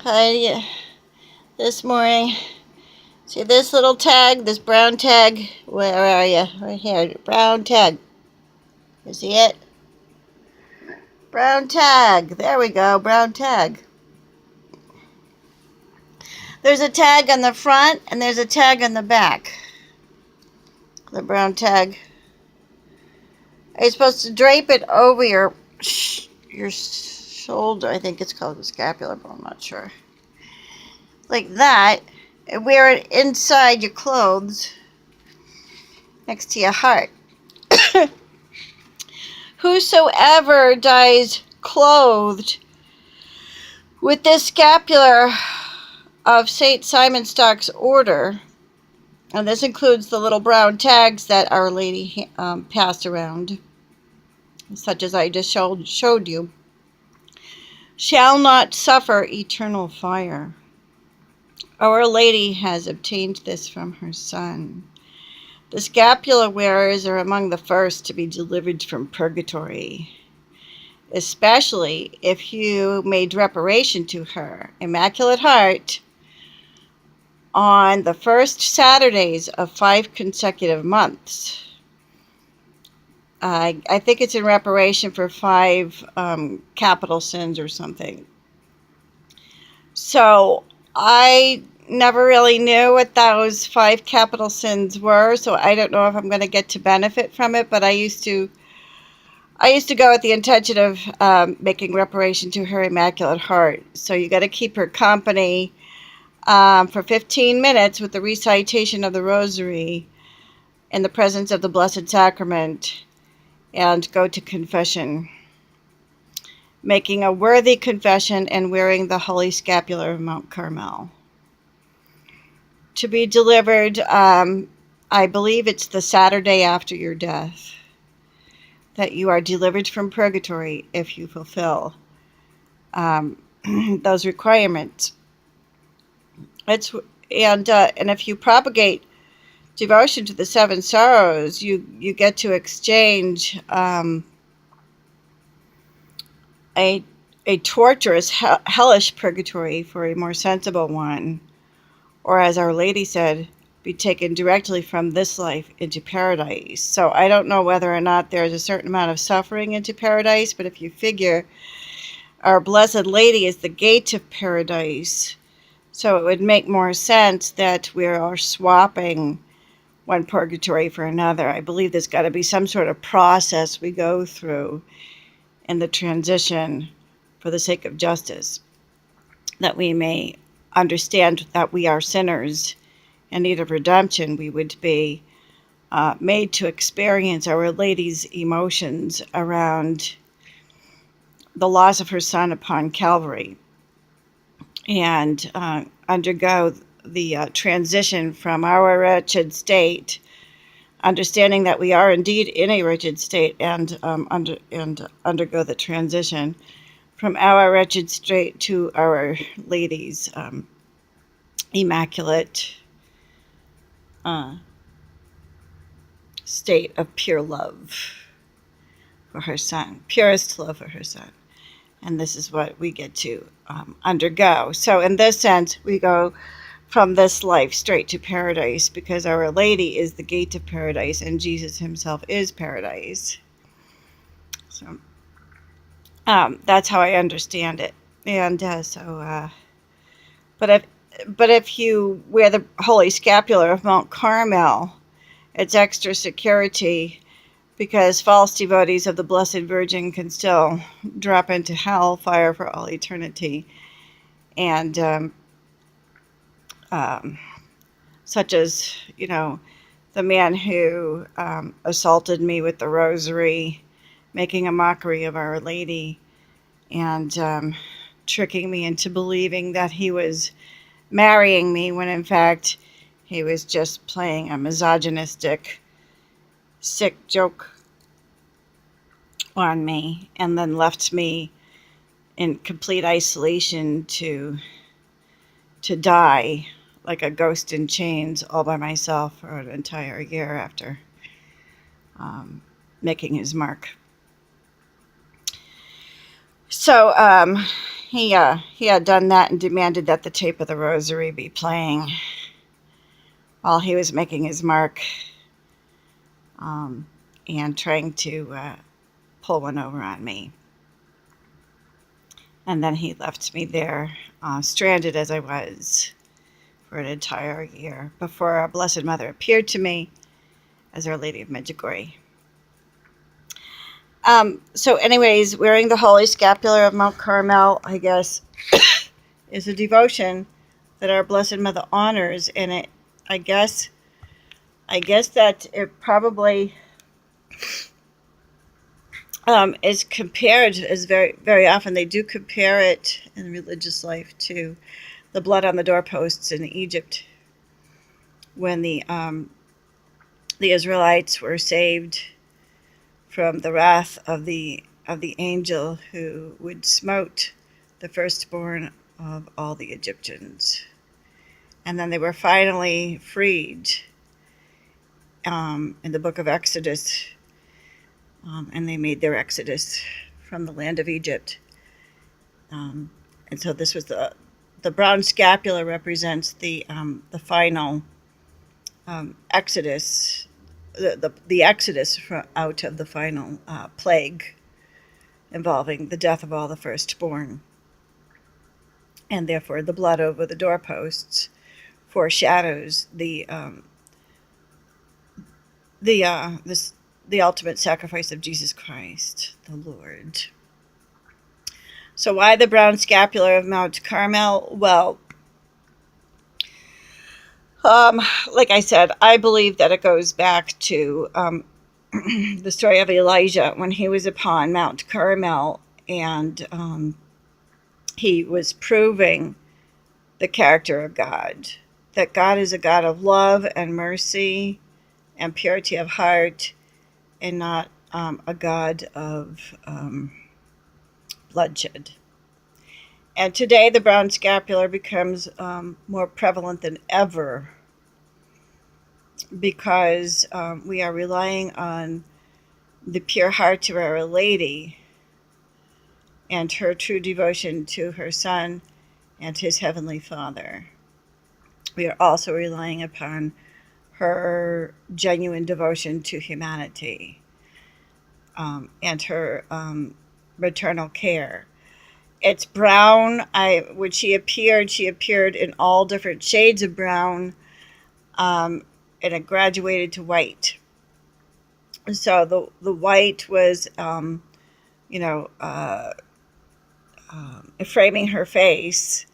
Hi, this morning. See this little tag, this brown tag? Where are you? Right here. Brown tag. You see it? Brown tag. There we go. Brown tag. There's a tag on the front and there's a tag on the back. The brown tag. Are you supposed to drape it over your shoulder? I think it's called the scapular, but I'm not sure. Like that. And wear it inside your clothes next to your heart. Whosoever dies clothed with this scapular of St. Simon Stock's order, and this includes the little brown tags that Our Lady passed around, such as I just showed you, shall not suffer eternal fire. Our Lady has obtained this from her Son. The scapular wearers are among the first to be delivered from purgatory, especially if you made reparation to her Immaculate Heart on the first Saturdays of 5 consecutive months. I think it's in reparation for 5 capital sins or something. So I never really knew what those 5 capital sins were, so I don't know if I'm going to get to benefit from it, but I used to go with the intention of making reparation to her Immaculate Heart. So you got to keep her company for 15 minutes with the recitation of the Rosary in the presence of the Blessed Sacrament, and go to confession, making a worthy confession and wearing the Holy Scapular of Mount Carmel. To be delivered, I believe it's the Saturday after your death, that you are delivered from purgatory if you fulfill those requirements. And if you propagate devotion to the 7 sorrows, you get to exchange a torturous, hellish purgatory for a more sensible one, or as Our Lady said, be taken directly from this life into paradise. So I don't know whether or not there's a certain amount of suffering into paradise, but if you figure Our Blessed Lady is the gate of paradise, so it would make more sense that we are swapping one purgatory for another. I believe there's got to be some sort of process we go through in the transition for the sake of justice, that we may understand that we are sinners in need of redemption. We would be made to experience Our Lady's emotions around the loss of her Son upon Calvary, and undergo the transition from our wretched state, understanding that we are indeed in a wretched state, and undergo the transition from our wretched state to Our Lady's immaculate state of pure love for her Son, purest love for her Son. And this is what we get to undergo. So in this sense, we go from this life straight to paradise, because Our Lady is the gate of paradise and Jesus himself is paradise. So that's how I understand it. And but if you wear the Holy Scapular of Mount Carmel, it's extra security, because false devotees of the Blessed Virgin can still drop into hell fire for all eternity. And such as, the man who assaulted me with the Rosary, making a mockery of Our Lady, and tricking me into believing that he was marrying me, when in fact he was just playing a misogynistic, sick joke on me, and then left me in complete isolation to die like a ghost in chains all by myself for an entire year after making his mark. So he had done that and demanded that the tape of the rosary be playing while he was making his mark, and trying to pull one over on me. And then he left me there, stranded as I was, for an entire year before our Blessed Mother appeared to me as Our Lady of Medjugorje. So anyways, wearing the Holy Scapular of Mount Carmel, I guess, is a devotion that our Blessed Mother honors, and I guess that it probably is compared, as very, very often they do compare it in religious life to the blood on the doorposts in Egypt when the Israelites were saved from the wrath of the angel who would smote the firstborn of all the Egyptians. And then they were finally freed in the book of Exodus, and they made their exodus from the land of Egypt. And so this was the brown scapula represents the final exodus, the exodus out of the final plague involving the death of all the firstborn. And therefore the blood over the doorposts foreshadows the ultimate sacrifice of Jesus Christ, the Lord. So why the brown scapular of Mount Carmel? Well, like I said, I believe that it goes back to the story of Elijah when he was upon Mount Carmel, and he was proving the character of God, that God is a God of love and mercy and purity of heart, and not a God of bloodshed. And today the brown scapular becomes more prevalent than ever because we are relying on the pure heart of Our Lady and her true devotion to her Son and his Heavenly Father. We are also relying upon her genuine devotion to humanity, and her maternal care. It's brown. When she appeared in all different shades of brown, and it graduated to white. So the white was, framing her face,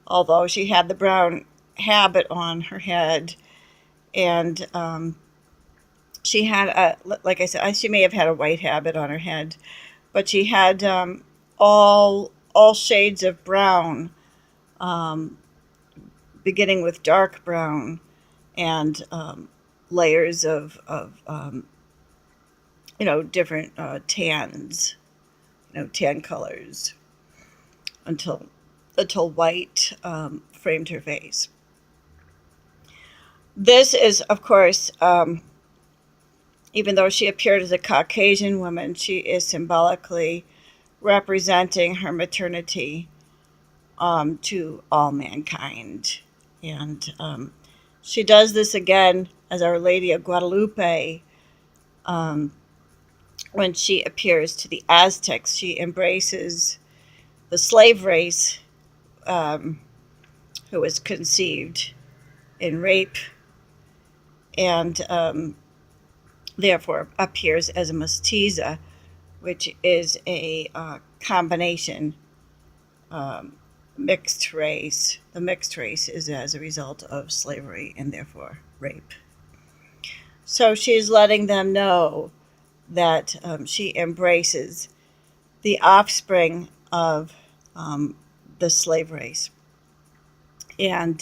although she had the brown habit on her head, and she had like I said, she may have had a white habit on her head, but she had all shades of brown, beginning with dark brown and layers of different tans, tan colors, until white framed her face. This is, of course, even though she appeared as a Caucasian woman, she is symbolically representing her maternity to all mankind. And she does this again as Our Lady of Guadalupe. When she appears to the Aztecs, she embraces the slave race who was conceived in rape, and therefore appears as a mestiza, which is a combination mixed race. The mixed race is as a result of slavery and therefore rape. So she's letting them know that she embraces the offspring of the slave race, and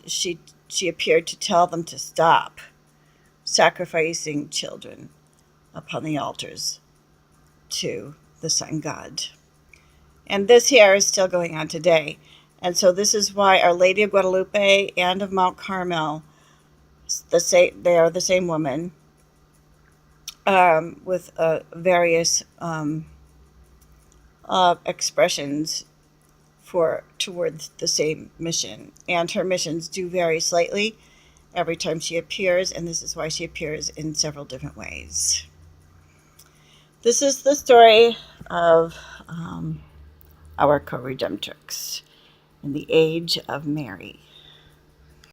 she appeared to tell them to stop sacrificing children upon the altars to the sun god. And this here is still going on today. And so this is why Our Lady of Guadalupe and of Mount Carmel, they are the same woman, with various expressions for towards the same mission. And her missions do vary slightly every time she appears, and this is why she appears in several different ways. This is the story of our Co-Redemptrix in the age of Mary.